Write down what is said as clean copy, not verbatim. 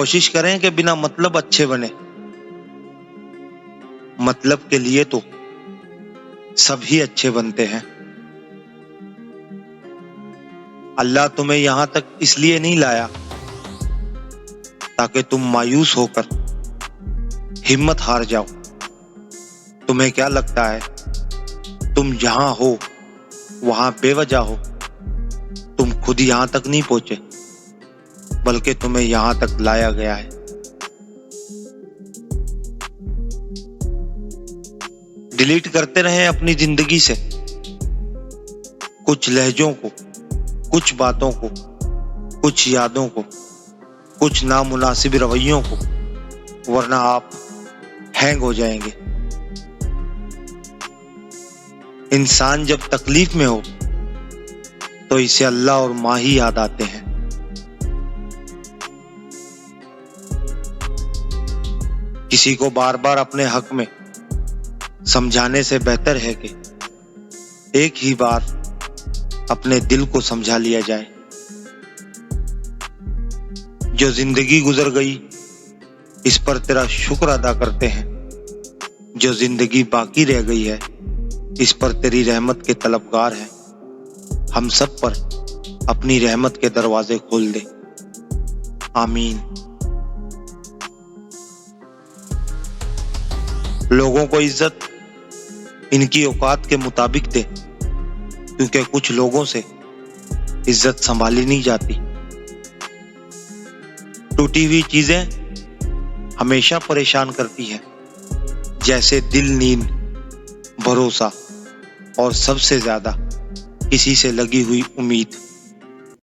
कोशिश करें कि बिना मतलब अच्छे बने। मतलब के लिए तो सभी अच्छे बनते हैं। अल्लाह तुम्हें यहां तक इसलिए नहीं लाया ताकि तुम मायूस होकर हिम्मत हार जाओ। तुम्हें क्या लगता है तुम जहां हो वहां बेवजह हो? तुम खुद यहां तक नहीं पहुंचे, बल्कि तुम्हें यहां तक लाया गया है। डिलीट करते रहें अपनी जिंदगी से कुछ लहजों को, कुछ बातों को, कुछ यादों को, कुछ नामुनासिब रवैयों को, वरना आप हैंग हो जाएंगे। इंसान जब तकलीफ में हो तो इसे अल्लाह और माँ ही याद आते हैं। किसी को बार बार अपने हक में समझाने से बेहतर है कि एक ही बार अपने दिल को समझा लिया जाए। जो जिंदगी गुजर गई इस पर तेरा शुक्र अदा करते हैं। जो जिंदगी बाकी रह गई है इस पर तेरी रहमत के तलबगार हैं। हम सब पर अपनी रहमत के दरवाजे खोल दे। आमीन। लोगों को इज्जत इनकी औकात के मुताबिक दे, क्योंकि कुछ लोगों से इज्जत संभाली नहीं जाती। टूटी हुई चीजें हमेशा परेशान करती है, जैसे दिल, नींद, भरोसा और सबसे ज्यादा किसी से लगी हुई उम्मीद।